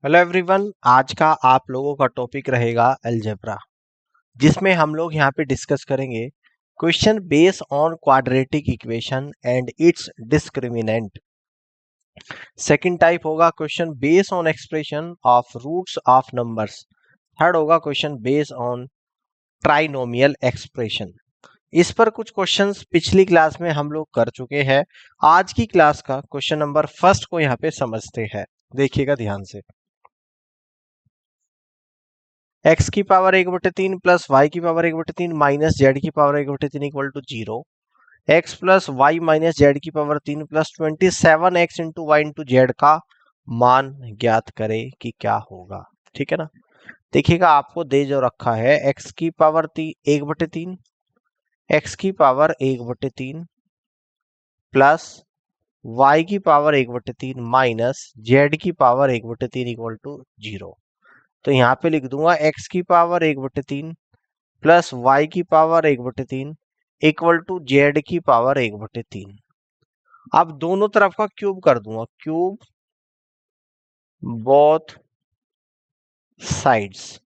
Hello everyone, आज का आप लोगों का टॉपिक रहेगा अलजेब्रा, जिसमें हम लोग यहाँ पे डिस्कस करेंगे question based on quadratic equation and its discriminant. Second type होगा question based on expression of roots of numbers. Third होगा question based on trinomial expression. इस पर कुछ क्वेश्चंस पिछली क्लास में हम लोग कर चुके हैं। आज की क्लास का क्वेश्चन नंबर फर्स्ट को यहाँ पे समझते हैं। देखिएगा ध्यान से। एक्स की पावर 1/3 प्लस वाई की पावर 1/3 माइनस जेड की power 1/3 equal to 0। X plus y minus z की power 3 plus 27x into y into z का मान ज्ञात करे कि क्या होगा। ठीक है ना। देखिएगा आपको दे जो रखा है एक्स की पावर 1/3, एक्स की पावर 1/3 प्लस वाई की पावर 1/3 माइनस जेड की पावर 1/3 इक्वल टू 0। तो यहाँ पे लिख दूंगा एक्स की पावर 1/3 प्लस वाई की पावर 1/3 इक्वल टू जेड की पावर 1/3। अब दोनों तरफ का क्यूब कर दूंगा, क्यूब बोथ साइड्स।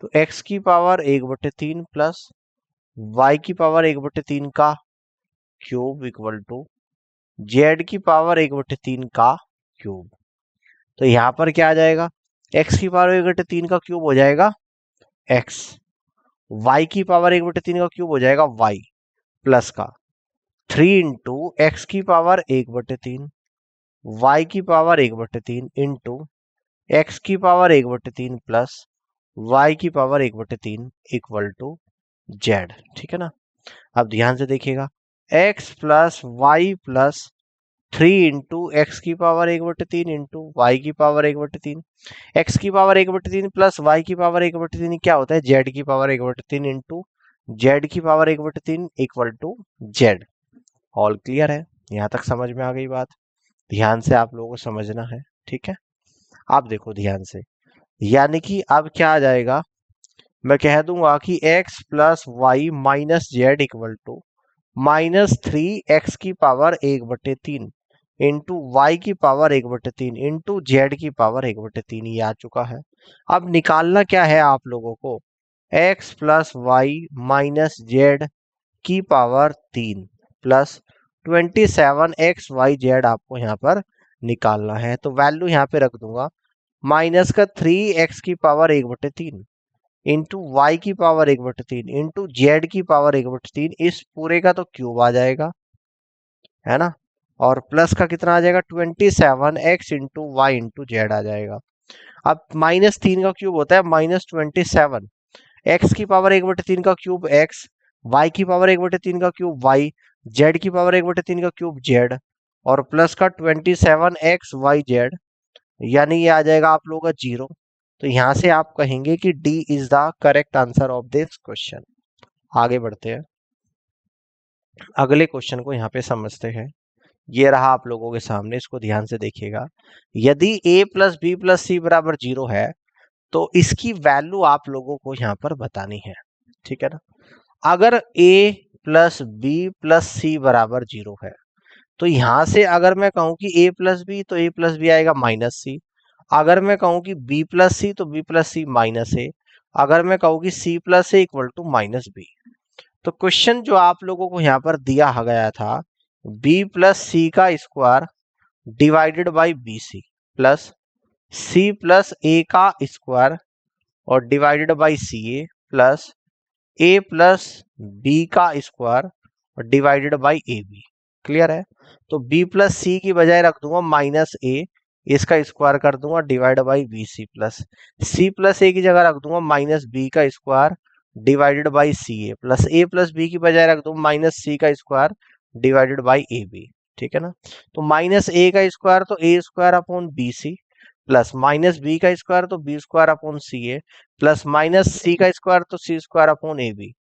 तो x की पावर 1/3 प्लस वाई की पावर 1/3 का क्यूब इक्वल टू जेड की पावर 1/3 का क्यूब। तो यहां पर क्या आ जाएगा, x की पावर 1/3 का क्यूब हो जाएगा x, y की पावर 1/3 का क्यूब हो जाएगा y प्लस का 3 इंटू एक्स की पावर 1/3 वाई की पावर 1/3 इंटू एक्स की पावर 1/3 प्लस वाई की पावर 1/3 इक्वल टू जेड। ठीक है ना। अब ध्यान से देखिएगा, x plus y plus 3 into x की पावर 1/3 इंटू वाई की पावर 1/3। एक्स की पावर 1/3 प्लस वाई की पावर 1/3 क्या होता है, जेड की पावर 1/3 इंटू जेड की power 1/3 equal to z. All clear है, यहां तक समझ में आ गई बात। ध्यान से आप लोगों को समझना है। ठीक है। आप देखो ध्यान से, यानी कि अब क्या आ जाएगा, मैं कह दूंगा कि x plus y minus z equal to -3x की पावर 1/3 इंटू वाई की पावर 1/3 इंटू जेड की पावर 1/3 ये आ चुका है। अब निकालना क्या है आप लोगों को, x plus y minus z की पावर 3 प्लस 27x/y/z आपको यहाँ पर निकालना है। तो वैल्यू यहाँ पे रख दूंगा, माइनस का 3x की पावर 1/3 इंटू वाई की पावर 1/3 इंटू जेड की पावर 1/3, इस पूरे का तो क्यूब आ जाएगा, है ना। और प्लस का कितना आ जाएगा, 27x into y into z आ जाएगा। अब -3 का क्यूब होता है -27, एक्स की पावर 1/3 का क्यूब एक्स, वाई की पावर 1/3 का क्यूब वाई, जेड की पावर 1/3 का क्यूब जेड, और प्लस का 27x/y/z, यानी ये आ जाएगा आप लोगों का 0। तो यहां से आप कहेंगे कि D is the correct answer of this question. आगे बढ़ते हैं, अगले क्वेश्चन को यहाँ पे समझते हैं। ये रहा आप लोगों के सामने, इसको ध्यान से देखिएगा। यदि a plus B plus c बराबर 0 है तो इसकी वैल्यू आप लोगों को यहाँ पर बतानी है। ठीक है ना। अगर a plus B plus c बराबर 0 है तो यहां से अगर मैं कहूं कि a प्लस बी तो a प्लस बी आएगा माइनस सी। अगर मैं कहूं कि b प्लस सी तो b plus c minus a. अगर मैं कहूं कि c plus a equal to minus b. तो क्वेश्चन जो आप लोगों को यहाँ पर दिया गया था, b प्लस सी का square divided by b C plus c plus a का स्क्वायर और divided by c a plus a plus b का स्क्वायर और divided by a b. Clear है। तो b प्लस सी की बजाय रख दूंगा माइनस ए, इसका स्क्वायर कर दूंगा divide by b C plus c plus a की जगह रख दूंगा माइनस बी का square divided by c a plus a plus b की बजाय रख दूंगा माइनस सी का square divided by a b. ठीक है ना। तो माइनस ए का स्क्वायर तो a square upon b C plus minus b का स्क्वायर तो b square upon c a plus minus c का स्क्वायर तो c square upon a b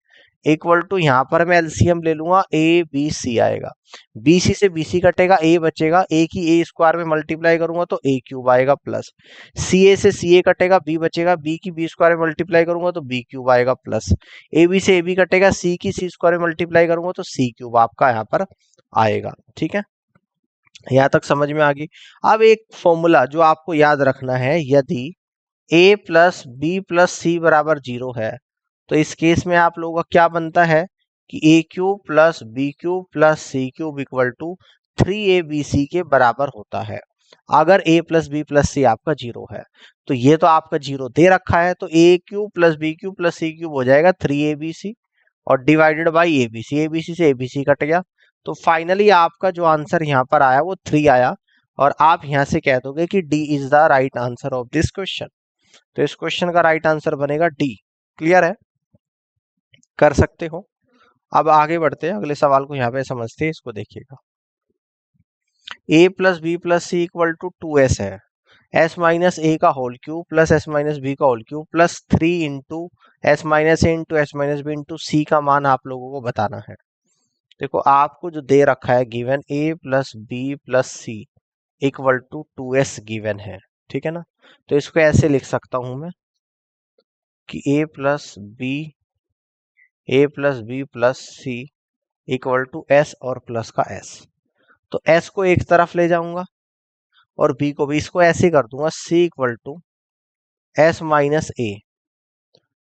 equal to, यहाँ पर मैं एलसीएम ले लूंगा, ए बी सी आएगा, बी सी से बी सी कटेगा, ए बचेगा, ए की ए स्क्वायर में मल्टीप्लाई करूंगा तो ए क्यूब आएगा प्लस सी ए से सी ए कटेगा, बी बचेगा, बी की बी स्क्वायर में मल्टीप्लाई करूंगा तो बी क्यूब आएगा प्लस ए बी से ए बी कटेगा, सी की सी स्क्वायर में मल्टीप्लाई करूंगा तो सी क्यूब आपका यहाँ पर आएगा। ठीक है। यहां तक समझ में आ गई। अब एक फॉर्मूला जो आपको याद रखना है, यदि a plus B plus c बराबर 0 है तो इस केस में आप लोगों का क्या बनता है कि a cube plus b cube plus c cube equal to 3abc के बराबर होता है, अगर a plus B plus c आपका 0 है। तो ये तो आपका 0 दे रखा है, तो a cube plus b cube plus c cube हो जाएगा 3abc और डिवाइडेड बाई एबीसी, एबीसी से एबीसी कट गया। तो फाइनली आपका जो आंसर यहाँ पर आया वो 3 आया, और आप यहाँ से कह दोगे कि D is the right answer of this question. तो इस क्वेश्चन का राइट आंसर बनेगा डी। क्लियर है, कर सकते हो। अब आगे बढ़ते हैं, अगले सवाल को यहाँ पे समझते हैं, इसको देखिएगा। a plus B plus c equal to 2s है, s माइनस ए का whole cube plus s minus b का whole cube plus 3 into s minus a into s minus b into c का मान आप लोगों को बताना है। देखो आपको जो दे रखा है given a plus B plus c equal to 2s given है, ठीक है ना। तो इसको ऐसे लिख सकता हूं मैं कि a plus B plus c equal to s और प्लस का s। तो s को एक तरफ ले जाऊंगा और b को भी, इसको ऐसे कर दूंगा c equal to s minus a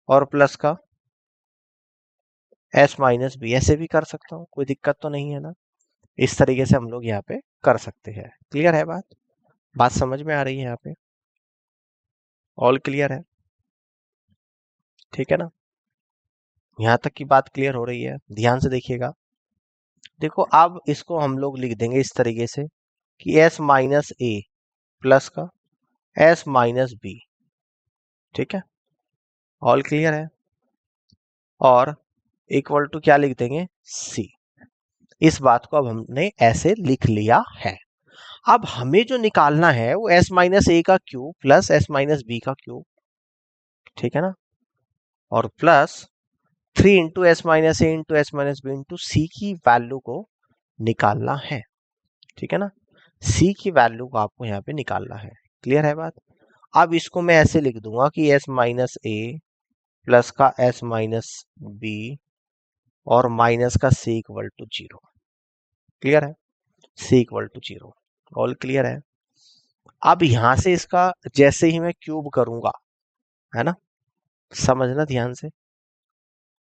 और प्लस का s माइनस बी, ऐसे भी कर सकता हूँ, कोई दिक्कत तो नहीं है ना। इस तरीके से हम लोग यहाँ पे कर सकते हैं। क्लियर है बात? बात समझ में आ रही है यहाँ पे? ऑल क्लियर है? ठीक है ना, यहाँ तक की बात क्लियर हो रही है? ध्यान से देखिएगा। देखो अब इसको हम लोग लिख देंगे इस तरीके से कि s माइनस ए प्लस का s माइनस बी, ठीक है, ऑल क्लियर है। और इक्वल टू क्या लिख देंगे, c। इस बात को अब हमने ऐसे लिख लिया है। अब हमें जो निकालना है वो s माइनस ए का cube plus s minus b का क्यूब, ठीक है ना, और plus 3 into s minus a into s minus b into c की वैल्यू को निकालना है, ठीक है ना। सी की वैल्यू को आपको यहाँ पे निकालना है। क्लियर है बात? अब इसको मैं ऐसे लिख दूंगा कि एस माइनस ए प्लस का एस माइनस बी और माइनस का सी इक्वल टू 0। क्लियर है? सी इक्वल टू 0, ऑल क्लियर है। अब यहां से इसका जैसे ही मैं क्यूब करूंगा, है ना, समझना ध्यान से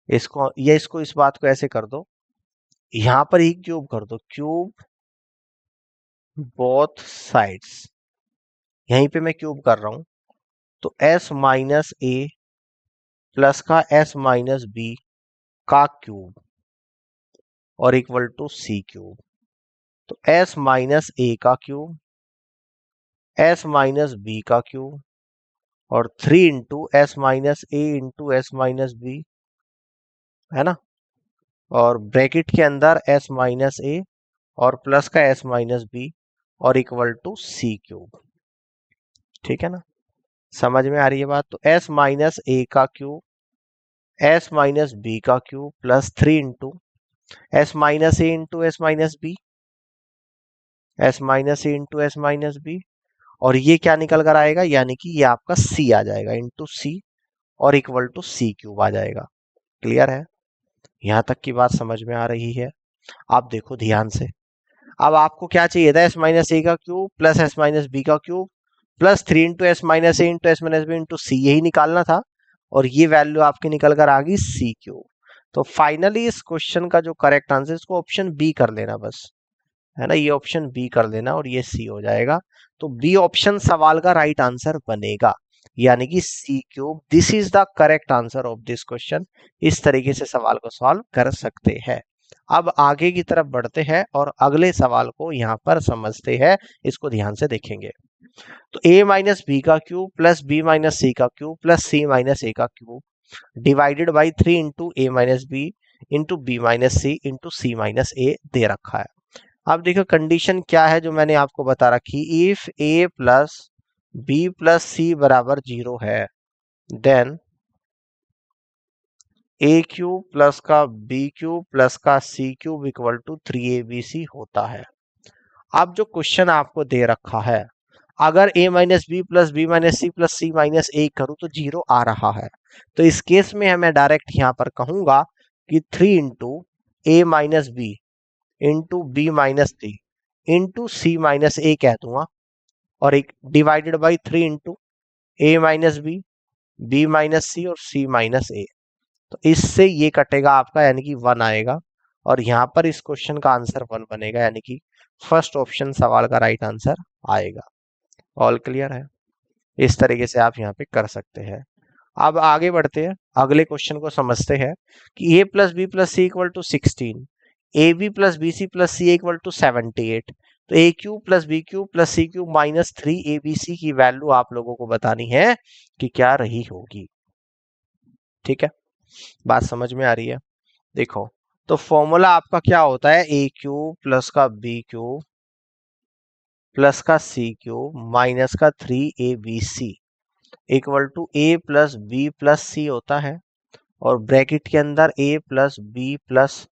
इसको, या इसको इस बात को ऐसे कर दो, यहां पर ही क्यूब कर दो, क्यूब बोथ साइड्स, यहीं पे मैं क्यूब कर रहा हूं। तो s माइनस ए प्लस का s माइनस बी का क्यूब और इक्वल टू सी क्यूब। तो s माइनस ए का क्यूब, s माइनस बी का क्यूब और 3 into s minus a into s minus B, है ना, और ब्रैकेट के अंदर s माइनस ए और प्लस का s माइनस बी और इक्वल टू सी क्यूब, ठीक है ना। समझ में आ रही है बात? तो s माइनस ए का क्यूब, s माइनस बी का cube plus 3 into s minus a into s minus b, s minus a into s minus b, और ये क्या निकल कर आएगा, यानी कि ये आपका c आ जाएगा इंटू सी और इक्वल टू सी क्यूब आ जाएगा। क्लियर है? यहां तक की बात समझ में आ रही है? आप देखो ध्यान से, अब आपको क्या चाहिए था, एस माइनस ए का cube plus s minus b का cube plus 3 into s minus a into s minus b into c, यही निकालना था, और ये वैल्यू आपकी निकल कर आ गई सी क्यूब। तो फाइनली इस क्वेश्चन का जो करेक्ट आंसर, इसको ऑप्शन बी कर लेना बस, है ना, ये ऑप्शन बी कर लेना और ये सी हो जाएगा। तो बी ऑप्शन सवाल का राइट आंसर बनेगा, यानी कि c cube. This is the correct answer of this question. इस तरीके से सवाल को सॉल्व कर सकते हैं। अब आगे की तरफ बढ़ते हैं और अगले सवाल को यहाँ पर समझते हैं, इसको ध्यान से देखेंगे। तो a माइनस बी का cube plus b minus c का cube plus c minus a का cube divided by 3 into a minus b into b minus c into c minus a दे रखा है। अब देखो कंडीशन क्या है जो मैंने आपको बता रखी, if a plus B plus c बराबर 0 है, देन ए क्यूब प्लस का बी क्यूब प्लस का c cube equal to 3abc होता है। अब जो क्वेश्चन आपको दे रखा है, अगर a minus b plus b minus c plus c minus a करूँ तो 0 आ रहा है। तो इस केस में मैं डायरेक्ट यहाँ पर कहूंगा कि 3 into a minus b into b minus c into c minus a कह दूंगा, और एक divided by 3 into a minus b minus c और सी माइनस ए। तो इससे ये कटेगा आपका, यानी कि 1 आएगा, और यहाँ पर इस क्वेश्चन का आंसर 1 बनेगा, यानी कि फर्स्ट ऑप्शन सवाल का राइट आंसर आएगा। ऑल क्लियर है? इस तरीके से आप यहाँ पे कर सकते हैं। अब आगे बढ़ते हैं, अगले क्वेश्चन को समझते हैं कि a plus B plus c equal to 16, a B plus B C plus c equal to 78। तो a cube plus b cube plus c cube minus 3 abc की वैल्यू आप लोगों को बतानी है कि क्या रही होगी। ठीक है, बात समझ में आ रही है? देखो, तो फॉर्मूला आपका क्या होता है, ए क्यूब प्लस का बी क्यूब प्लस का सी क्यूब माइनस का 3 abc equal to a plus B plus c होता है, और ब्रैकेट के अंदर a प्लस बी प्लस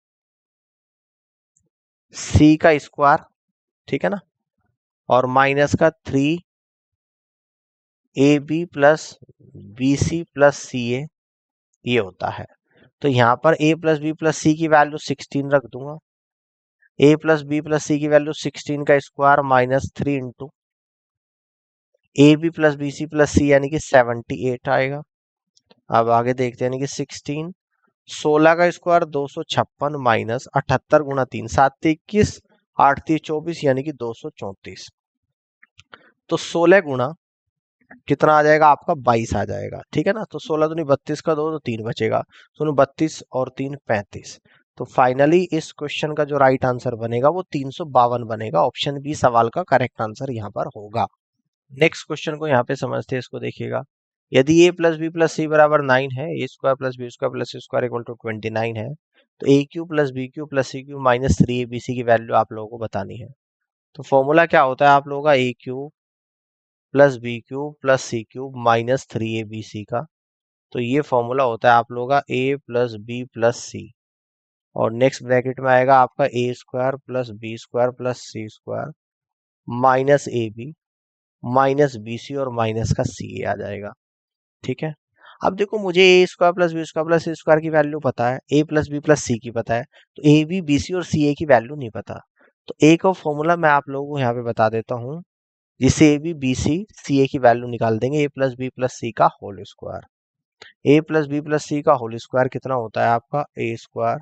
सी का स्क्वायर, ठीक है ना, और माइनस का 3 ab plus B C plus C a, ये होता है। तो यहाँ पर a plus B plus c की वैल्यू 16 रख दूंगा, a plus B plus c की वैल्यू 16 का square minus 3 into a B plus B C plus c, यानी कि 78 आएगा। अब आगे देखते हैं, यानी कि 16 का स्क्वायर 256 माइनस 78 गुणा 3, 7 21 8 3 24, यानी कि 234। तो 16 गुणा कितना आ जाएगा आपका, 22 आ जाएगा। ठीक है ना, तो 16 दूनी 32 का 2 तो 3 बचेगा, तो 32 और 3 35। तो फाइनली इस क्वेश्चन का जो राइट आंसर बनेगा वो 352 बनेगा। ऑप्शन बी सवाल का करेक्ट आंसर यहाँ पर होगा। नेक्स्ट क्वेश्चन को यहाँ पे समझते हैं, इसको देखिएगा। यदि a plus B plus c बराबर 9 है, a square plus B square plus C square equal to 29 है, तो a cube plus b cube plus c cube minus 3 abc की वैल्यू आप लोगों को बतानी है। तो फॉर्मूला क्या होता है आप लोगों का, a cube plus b cube plus c cube minus 3 abc का। तो ये फॉर्मूला होता है आप लोगों का a plus B plus c, और नेक्स्ट ब्रैकेट में आएगा आपका a square plus B square plus C square minus a b minus b c और माइनस का सी ए आ जाएगा। ठीक है, अब देखो, मुझे a square plus B square plus C square की वैल्यू पता है, a plus B plus c की पता है, तो ए बी बी सी और सी ए की वैल्यू नहीं पता। तो ए का फॉर्मूला मैं आप लोगों को यहाँ पे बता देता हूँ, जिससे ए बी बी सी ए की वैल्यू निकाल देंगे, ए प्लस बी प्लस सी का whole square. A plus B plus सी का होल स्क्वायर कितना होता है आपका, ए स्क्वायर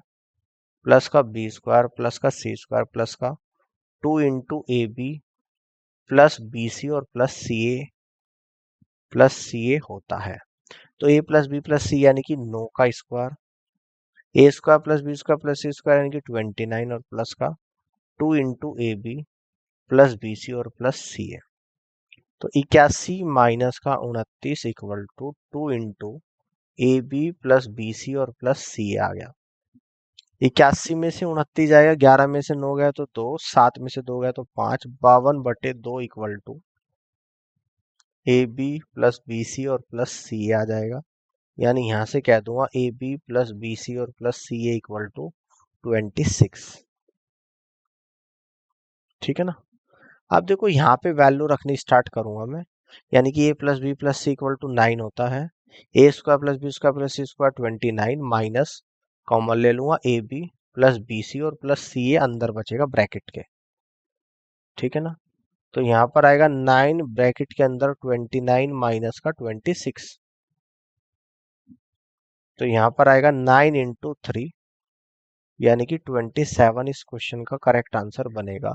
प्लस का बी स्क्वायर प्लस का सी स्क्वायर प्लस का 2 into a B plus B c और प्लस सी ए होता है। तो ए प्लस बी प्लस सी यानी कि 9 का square, a square plus B square plus C square यानी कि 29 और प्लस का 2 into a B plus B c और प्लस सी ए। तो 81 माइनस का 29 equal to 2 into a B plus B c और प्लस सी ए आ गया। 81 में से 29 जाएगा, 11 में से 9 गया तो 2, 7 में से 2 गया तो 5, 52/2 equal to A B plus B c और प्लस सी ए आ जाएगा। यानी यहां से कह दूंगा a B plus B c और plus C a equal to 26। ठीक है ना, अब देखो यहाँ पे वैल्यू रखनी स्टार्ट करूंगा मैं, यानी कि a plus B plus c equal to 9 होता है, a square plus B square plus C square 29 minus common ले लूंगा a B plus B c और प्लस सी ए अंदर बचेगा ब्रैकेट के। ठीक है ना, तो यहाँ पर आएगा 9 ब्रैकेट के अंदर 29 माइनस का 26, तो यहाँ पर आएगा 9 इंटू 3 यानी कि 27 इस क्वेश्चन का करेक्ट आंसर बनेगा।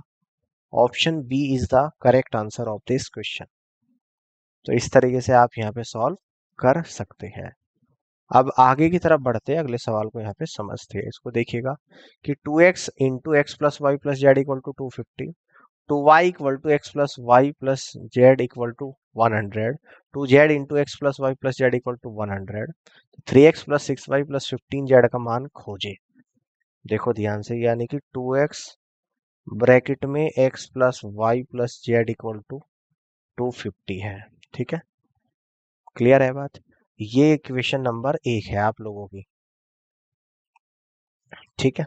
Option b is the correct answer of this question. तो इस तरीके से आप यहाँ पे सॉल्व कर सकते हैं। अब आगे की तरफ बढ़ते हैं, अगले सवाल को यहाँ पे समझते हैं। इसको देखिएगा कि 2x into x plus y plus z equal to 250, 2y equal to x plus y plus z equal to 100, 2z into x plus y plus z equal to 100, 3x plus 6y plus 15z का मान खोजे। देखो ध्यान से, यानी कि 2x bracket में x plus y plus z equal to 250 है। ठीक है, क्लियर है बात? ये इक्वेशन नंबर 1 है आप लोगों की। ठीक है,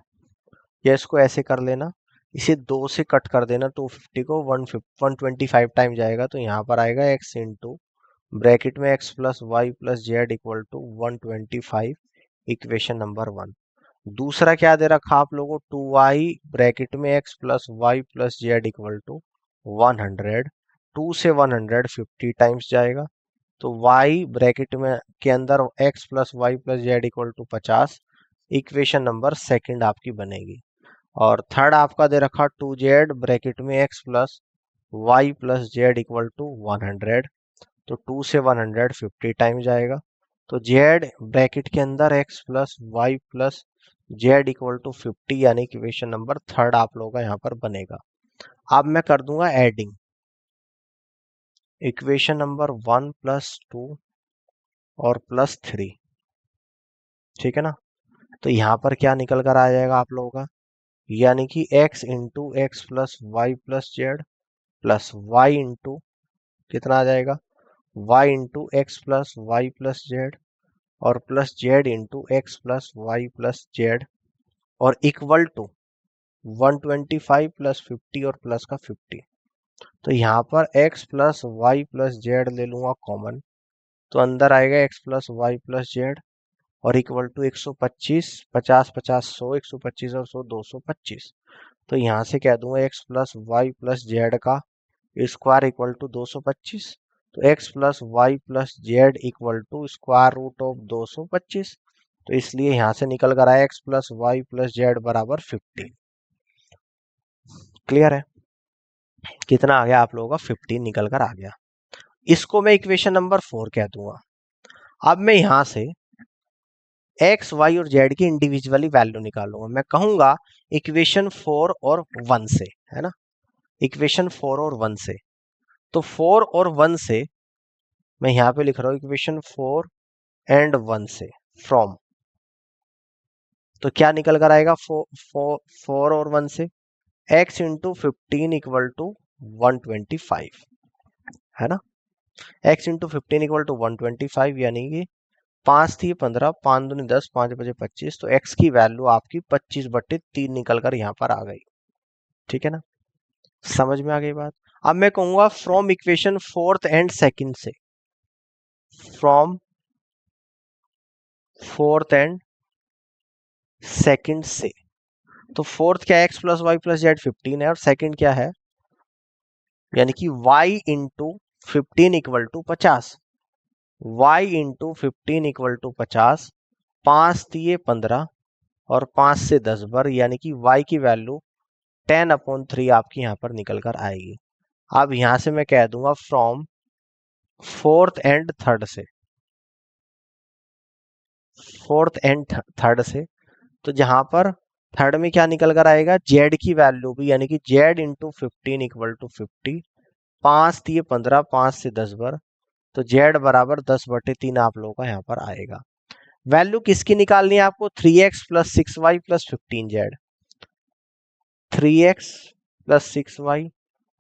या इसको ऐसे कर लेना, इसे 2 से कट कर देना, 250 को 125 टाइम जाएगा, तो यहाँ पर आएगा x इंटू ब्रैकेट में x plus y plus z equal to 125, equation number 1। दूसरा क्या दे रखा आप लोगों को, 2y ब्रैकेट में x plus y plus z equal to 100, 2 से 100 50 टाइम्स जाएगा, तो y ब्रैकेट में के अंदर x plus y plus z equal to 50, equation number second आपकी बनेगी। और थर्ड आपका दे रखा 2z ब्रैकेट में x plus y plus z equal to 100, तो 2 से 100 50 टाइम जाएगा, तो z ब्रैकेट के अंदर x plus y plus z equal to 50 यानी इक्वेशन नंबर थर्ड आप लोगों का यहाँ पर बनेगा। अब मैं कर दूंगा एडिंग, इक्वेशन नंबर 1 प्लस 2 और प्लस 3, ठीक है ना। तो यहाँ पर क्या निकल कर आ जाएगा आप लोगों का, यानी कि x into x plus y plus z plus y into कितना आ जाएगा, y into x plus y plus z और plus z into x plus y plus z और इक्वल टू 125 प्लस 50 और प्लस का 50। तो यहाँ पर x plus y plus z ले लूंगा कॉमन, तो अंदर आएगा x plus y plus z और इक्वल टू 125, 50 50 100, 125 और 100 225। तो यहाँ से कह दूंगा x plus y plus z का स्क्वायर इक्वल टू 225, तो x plus y plus z equal to square root of 225, तो इसलिए यहाँ से निकल कर आया x plus y plus z बराबर 50। क्लियर है, कितना आ गया आप लोगों का, 15 निकल कर आ गया। इसको मैं इक्वेशन नंबर 4 कह दूंगा। अब मैं यहां से x y और z की इंडिविजुअली वैल्यू निकालूंगा। मैं कहूंगा इक्वेशन 4 और 1 से, है ना, इक्वेशन 4 और 1 से। तो 4 और 1 से मैं यहां पे लिख रहा हूं इक्वेशन 4 एंड 1 से फ्रॉम, तो क्या निकल कर आएगा, 4 और 1 से x इंटू 15 इक्वल टू 125, है ना, x इंटू 15 इक्वल टू 125, यानी कि 5 थी 15, 5 दूनी 10, 5 बजे 25, तो x की वैल्यू आपकी 25/3 निकल कर यहाँ पर आ गई। ठीक है ना, समझ में आ गई बात। अब मैं कहूंगा from equation fourth and second से, फ्रॉम फोर्थ एंड सेकंड से, तो फोर्थ क्या है, x plus y plus z 15 है, और सेकंड क्या है, यानी कि y into 15 equal to 50, y into 15 equal to 50, 5 दिए 15 और 5 से 10 बार, यानी कि y की वैल्यू 10/3 आपकी यहाँ पर निकल कर आएगी। अब यहां से मैं कह दूंगा फ्रॉम फोर्थ एंड थर्ड से, फोर्थ एंड थर्ड से, तो जहां पर थर्ड में क्या निकल कर आएगा, z की वैल्यू भी, यानी कि z इंटू 15 इक्वल टू 50, 5 दिए 15, 5 से 10 बार, तो z बराबर 10/3 आप लोगों का यहाँ पर आएगा। वैल्यू किसकी निकालनी है आपको, 3x plus 6y plus 15z, 3x plus 6y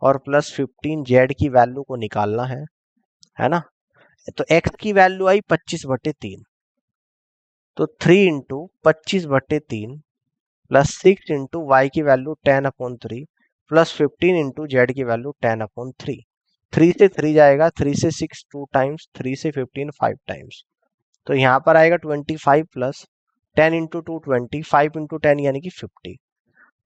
और प्लस 15z की वैल्यू को निकालना है ना। तो x की वैल्यू आई 25/3, तो 3 इंटू 25/3 प्लस 6 इंटू वाई की वैल्यू 10/3 प्लस 15 इंटू जेड की वैल्यू 10/3, 3 से 3 जाएगा, 3 से 6 2 टाइम्स, 3 से 15 5 टाइम्स, तो यहाँ पर आएगा 25 प्लस 10 इंटू 2 20, 5 इंटू 10 यानी कि 50,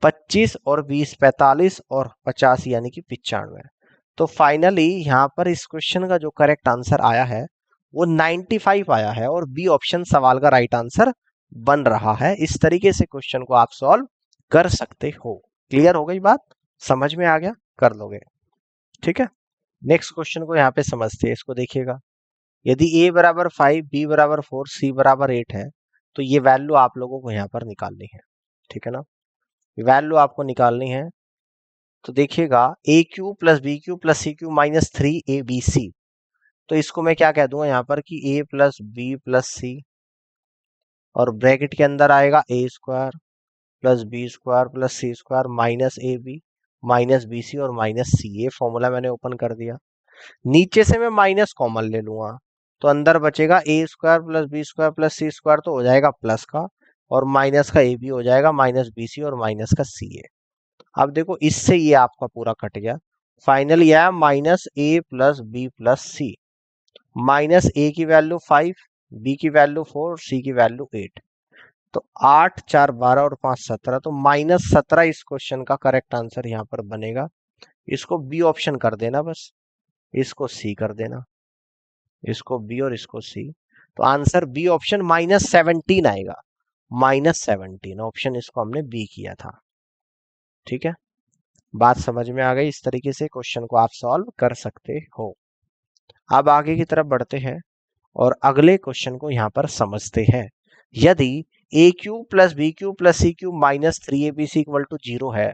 25 और 20 45 और 50 यानी कि 95। तो फाइनली यहाँ पर इस क्वेश्चन का जो करेक्ट आंसर आया है वो 95 आया है, और बी ऑप्शन सवाल का राइट आंसर बन रहा है। इस तरीके से क्वेश्चन को आप सॉल्व कर सकते हो। क्लियर हो गई बात, समझ में आ गया, कर लोगे। ठीक है, नेक्स्ट क्वेश्चन को यहाँ पे समझते हैं, इसको देखिएगा। यदि a बराबर 5, b बराबर 4, c बराबर 8 है, तो ये वैल्यू आप लोगों को यहाँ पर निकालनी है। ठीक है ना, वैल्यू आपको निकालनी है। तो देखिएगा a cube plus b cube plus c cube minus 3abc, तो इसको मैं क्या कह दूंगा यहाँ पर कि a plus B plus c और ब्रैकेट के अंदर आएगा a square plus B square plus C square minus a b minus b c और माइनस सी। ये फॉर्मूला मैंने ओपन कर दिया। नीचे से मैं माइनस कॉमन ले लूंगा, तो अंदर बचेगा a square plus B square plus C square, तो हो जाएगा प्लस का, और माइनस का ए बी हो जाएगा माइनस बी सी और माइनस का सी ए। अब देखो इससे ये आपका पूरा कट गया। फाइनली आया माइनस ए plus B plus c, minus ए की वैल्यू 5, बी की वैल्यू 4, सी की वैल्यू 8। तो 8 4 12 और 5 17, तो -17 इस क्वेश्चन का करेक्ट आंसर यहाँ पर बनेगा। इसको बी ऑप्शन कर देना, बस इसको सी कर देना, इसको बी और इसको सी। तो आंसर बी ऑप्शन -17 आएगा, -17 ऑप्शन, इसको हमने बी किया था। ठीक है, बात समझ में आ गई। इस तरीके से क्वेश्चन को आप सॉल्व कर सकते हो। अब आगे की तरफ बढ़ते हैं और अगले क्वेश्चन को यहाँ पर समझते हैं। यदि a cube plus b cube plus c cube minus 3abc equal to 0 है,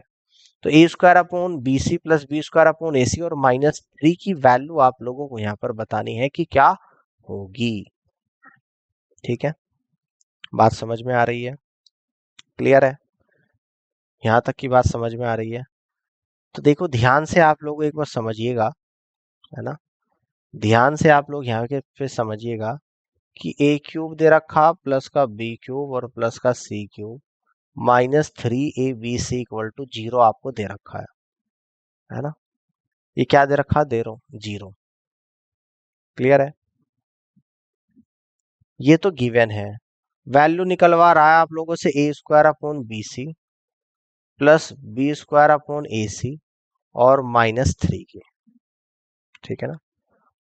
तो a square upon b C plus B square upon a c और -3 की वैल्यू आप लोगों को यहाँ पर बतानी है कि क्या होगी। ठीक है, बात समझ में आ रही है, क्लियर है, यहाँ तक की बात समझ में आ रही है। तो देखो ध्यान से आप लोग एक बार समझिएगा, है ना, ध्यान से आप लोग यहाँ के पे समझिएगा कि ए क्यूब दे रखा प्लस का बी क्यूब और प्लस का c cube -3abc equal to 0 आपको दे रखा है ना। ये क्या दे रखा, दे रहा हूं 0, क्लियर है। ये तो गिवन है, वैल्यू निकलवा रहा है आप लोगों से a square upon b C plus B square upon a c और -3 की, ठीक है ना,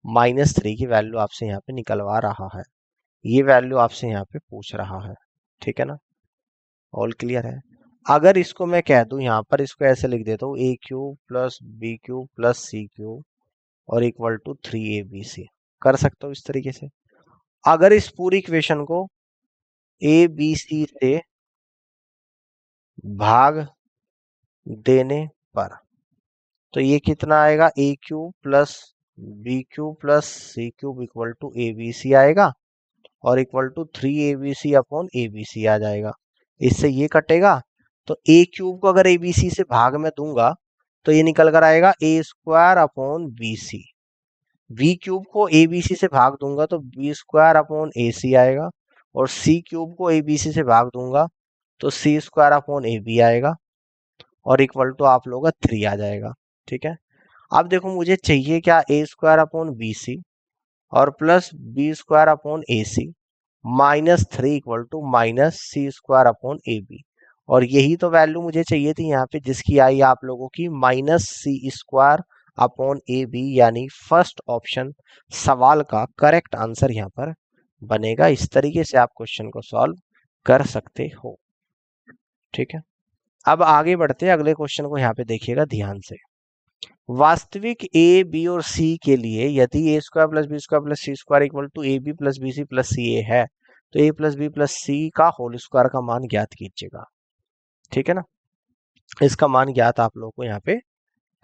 -3 की वैल्यू आपसे यहाँ पे निकलवा रहा है, ये वैल्यू आपसे यहाँ पे पूछ रहा है। ठीक है ना, ऑल क्लियर है। अगर इसको मैं कह दूं यहाँ पर, इसको ऐसे लिख देता हूँ a cube plus b cube plus c cube और इक्वल टू 3abc, कर सकता हूँ इस तरीके से। अगर इस पूरी इक्वेशन को ए बी सी से भाग देने पर, तो ये कितना आएगा, a cube plus b cube plus c cube equal to A b c आएगा और equal to 3abc upon abc आ जाएगा। इससे ये कटेगा, तो ए क्यूब को अगर abc से भाग में दूंगा तो ये निकल कर आएगा a square upon b c. B cube को abc से भाग दूंगा तो b square upon a c आएगा, और सी क्यूब को abc से भाग दूंगा तो c square upon a B आएगा और इक्वल टू आप लोगों का 3 आ जाएगा। ठीक है, अब देखो मुझे चाहिए क्या, a square upon b c और plus B square upon a c -3 equal to -c² upon a b, और यही तो वैल्यू मुझे चाहिए थी यहाँ पे, जिसकी आई आप लोगों की -c² अपॉन ए बी, यानी फर्स्ट ऑप्शन सवाल का करेक्ट आंसर यहाँ पर बनेगा। इस तरीके से आप क्वेश्चन को सॉल्व कर सकते हो। ठीक है, अब आगे बढ़ते हैं, अगले क्वेश्चन को यहाँ पे देखिएगा ध्यान से। वास्तविक ए बी और सी के लिए यदि A square plus B square plus C square equal to A B plus B C plus C A है, तो ए प्लस बी प्लस सी का होल स्क्वायर का मान ज्ञात कीजिएगा। ठीक है ना, इसका मान ज्ञात आप लोगों को यहाँ पे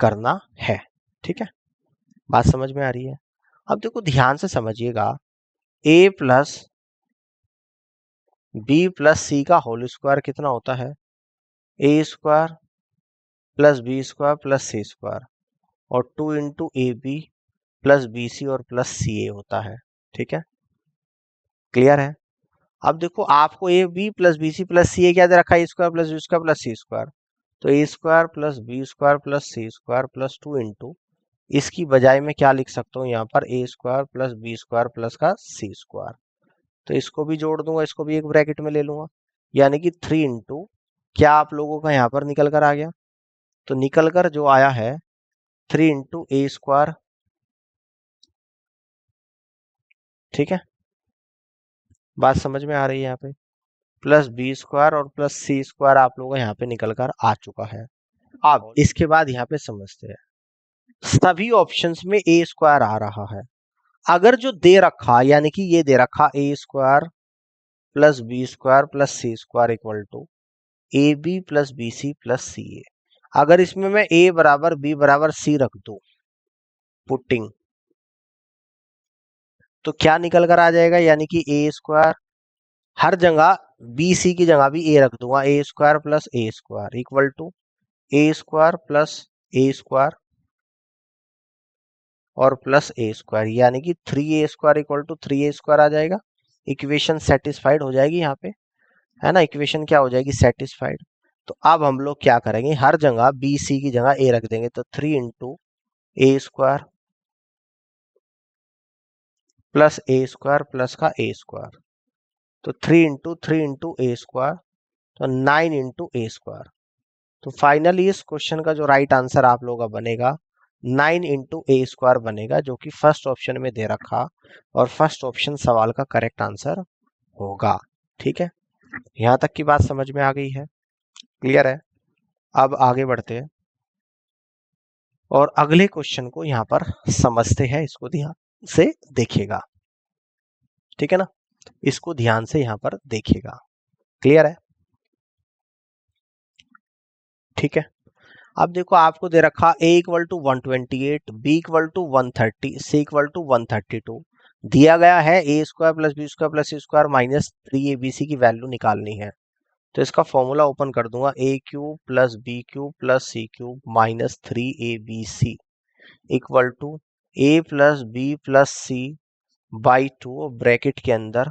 करना है। ठीक है, बात समझ में आ रही है। अब देखो ध्यान से समझिएगा, ए प्लस बी प्लस सी का होल स्क्वायर कितना होता है, a square plus B square plus C square और 2 into a B plus B c और प्लस सी ए होता है। ठीक है, क्लियर है। अब देखो आपको a B plus B C plus C a क्या दे रखा है, a square plus B square plus C square, तो a square plus B square plus C square plus 2 into, इसकी बजाय मैं क्या लिख सकता हूँ यहाँ पर, a square plus B square plus का सी स्क्वायर, तो इसको भी जोड़ दूंगा, इसको भी एक ब्रैकेट में ले लूंगा, यानी कि 3 इंटू, क्या आप लोगों का यहाँ पर निकल कर आ गया, तो निकल कर जो आया है 3 इंटू ए स्क्वायर। ठीक है, बात समझ में आ रही है यहाँ पे, प्लस बी स्क्वायर और प्लस सी स्क्वायर आप लोगों का यहाँ पे निकल कर आ चुका है। अब इसके बाद यहाँ पे समझते हैं, सभी ऑप्शंस में ए स्क्वायर आ रहा है, अगर जो दे रखा, यानी कि ये दे रखा a square plus B square plus C square equal to A B plus B C plus C a, अगर इसमें मैं ए बराबर बी बराबर सी रख दू पुटिंग, तो क्या निकल कर आ जाएगा, यानी कि ए स्क्वायर, हर जगह बी सी की जगह भी ए रख दूंगा, a square plus a square equal to a square plus a square और प्लस ए स्क्वायर, यानी कि 3a² इक्वल टू 3a² आ जाएगा। इक्वेशन सेटिस्फाइड हो जाएगी यहाँ पे, है ना, इक्वेशन क्या हो जाएगी, सेटिस्फाइड। तो अब हम लोग क्या करेंगे, हर जगह बी सी की जगह ए रख देंगे, तो 3 into A square plus a square plus का ए स्क्वायर, तो 3 × 3 × a², तो 9 × a²। तो फाइनली इस क्वेश्चन का जो राइट आंसर आप लोगों का बनेगा 9 × a² बनेगा, जो कि फर्स्ट ऑप्शन में दे रखा और फर्स्ट ऑप्शन सवाल का करेक्ट आंसर होगा। ठीक है, यहां तक की बात समझ में आ गई है, क्लियर है। अब आगे बढ़ते हैं और अगले क्वेश्चन को यहां पर समझते हैं, इसको ध्यान से देखिएगा। ठीक है ना, इसको ध्यान से यहां पर देखिएगा, क्लियर है। ठीक है, अब देखो आपको दे रखा a = 128, b = 130, c = 132। दिया गया है a² + b² + c² - 3abc की वैल्यू निकालनी है। तो इसका फॉर्मूला ओपन कर दूंगा, a³ + b³ + c³ - 3abc = a + b + c / 2 bracket के अंदर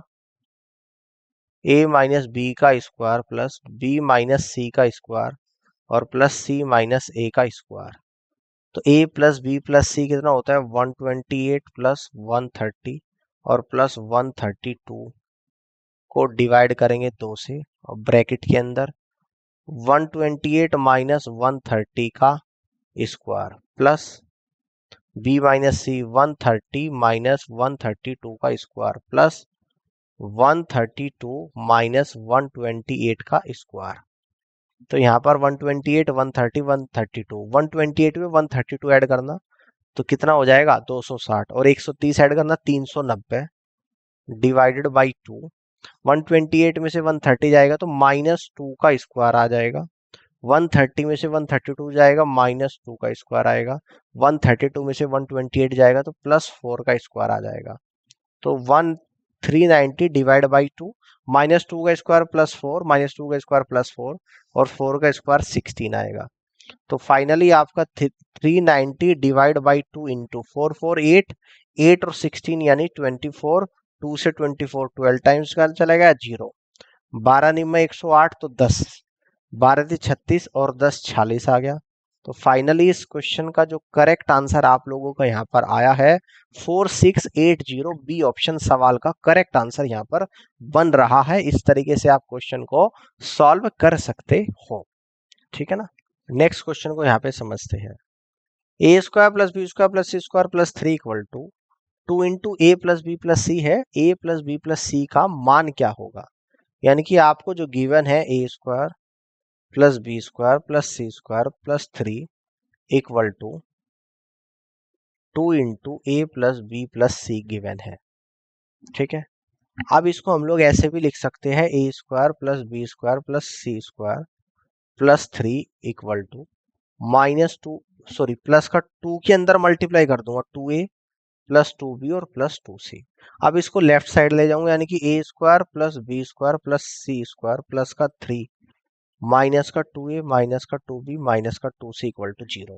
a - b का स्क्वायर प्लस b - c का स्क्वायर और प्लस c - a का स्क्वायर। तो a + b + c कितना होता है 128 + 130 और प्लस 132 को डिवाइड करेंगे 2 से और ब्रैकेट के अंदर 128 - 130 का स्क्वायर प्लस b - c 130 - 132 का स्क्वायर प्लस 132 - 128 का स्क्वायर। तो यहाँ पर 128, 130, 132, 128 में 132 ऐड करना तो कितना हो जाएगा 260 और 130 ऐड करना 390 डिवाइडेड बाई 2। 128 में से 130 जाएगा तो -2 का स्क्वायर आ जाएगा। 130 में से 132 जाएगा -2 का स्क्वायर आएगा। 132 में से 128 जाएगा तो +4 का स्क्वायर आ जाएगा। तो 390 डिवाइड बाई 2, -2 का स्क्वायर +4, -2 का स्क्वायर +4 और 4 का स्क्वायर 16 आएगा। तो फाइनली आपका 390 डिवाइड बाई 2 इंटू 4, 4, 8 और 16 यानी 24, 2 से 24 12 टाइम्स का चलेगा 0, 12 निम्न 108 तो 10, 12 से 36 और 10 46 आ गया। तो फाइनली इस क्वेश्चन का जो करेक्ट आंसर आप लोगों का यहाँ पर आया है 4680, बी ऑप्शन सवाल का करेक्ट आंसर यहाँ पर बन रहा है। इस तरीके से आप क्वेश्चन को सॉल्व कर सकते हो। ठीक है ना, नेक्स्ट क्वेश्चन को यहाँ पे समझते हैं। a² + b² + c² + 3 = 2 × a + b + c है। a + b + c का मान क्या होगा, यानी कि आपको जो गिवन है a² + b² + c² + 3 = 2 × a + b + c given है। ठीक है, अब इसको हम लोग ऐसे भी लिख सकते हैं a² + b² + c² + 3 = -2, sorry plus का 2 के अंदर मल्टीप्लाई कर दूंगा 2a + 2b और +2c। अब इसको लेफ्ट साइड ले जाऊंगा, यानी कि a² + b² + c² प्लस का 3 माइनस का 2a माइनस का 2b माइनस का 2c = 0।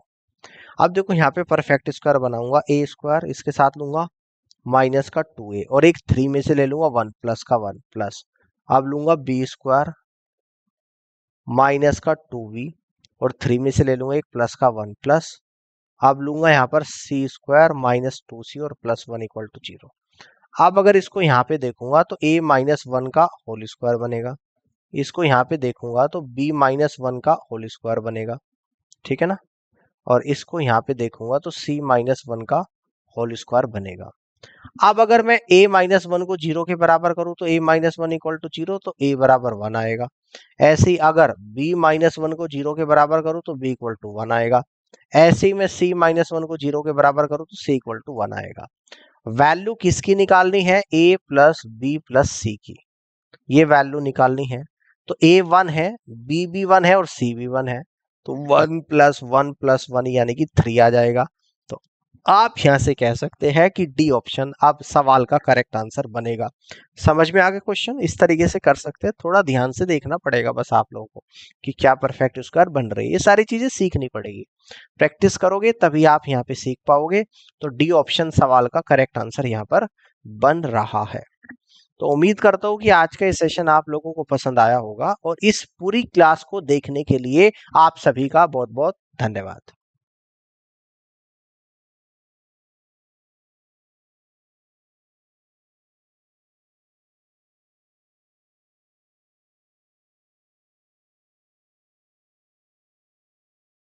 अब देखो यहाँ पे परफेक्ट स्क्वायर बनाऊंगा, a² इसके साथ लूंगा माइनस का 2a और एक 3 में से ले लूंगा 1 प्लस का 1 प्लस, अब लूंगा b² माइनस का 2b और 3 में से ले लूंगा एक प्लस का 1 प्लस, अब लूंगा यहाँ पर c² माइनस 2c और +1 = 0। अब अगर इसको यहाँ पे देखूंगा तो a - 1 का होल स्क्वायर बनेगा, इसको यहाँ पे देखूंगा तो b - 1 का होल स्क्वायर बनेगा। ठीक है ना, और इसको यहाँ पे देखूंगा तो c - 1 का होल स्क्वायर बनेगा। अब अगर मैं a - 1 को 0 के बराबर करूं तो a - 1 = 0 तो a बराबर 1 आएगा। ऐसे ही अगर b - 1 को 0 के बराबर करूं तो b = 1 आएगा। ऐसे ही मैं c - 1 को 0 के बराबर करूं तो c = 1 आएगा। वैल्यू किसकी निकालनी है, a + b + c की, ये वैल्यू निकालनी है। तो a 1 है, b भी 1 है और c भी 1 है, तो 1 + 1 + 1 यानी कि 3 आ जाएगा। तो आप यहां से कह सकते हैं कि डी ऑप्शन अब सवाल का करेक्ट आंसर बनेगा। समझ में आ गया क्वेश्चन, इस तरीके से कर सकते हैं। थोड़ा ध्यान से देखना पड़ेगा बस आप लोगों को कि क्या परफेक्ट स्क्वायर बन रही है, ये सारी चीजें सीखनी पड़ेगी। प्रैक्टिस करोगे तभी आप यहाँ पे सीख पाओगे। तो डी ऑप्शन सवाल का करेक्ट आंसर यहाँ पर बन रहा है। तो उम्मीद करता हूँ कि आज का ये सेशन आप लोगों को पसंद आया होगा और इस पूरी क्लास को देखने के लिए आप सभी का बहुत बहुत धन्यवाद।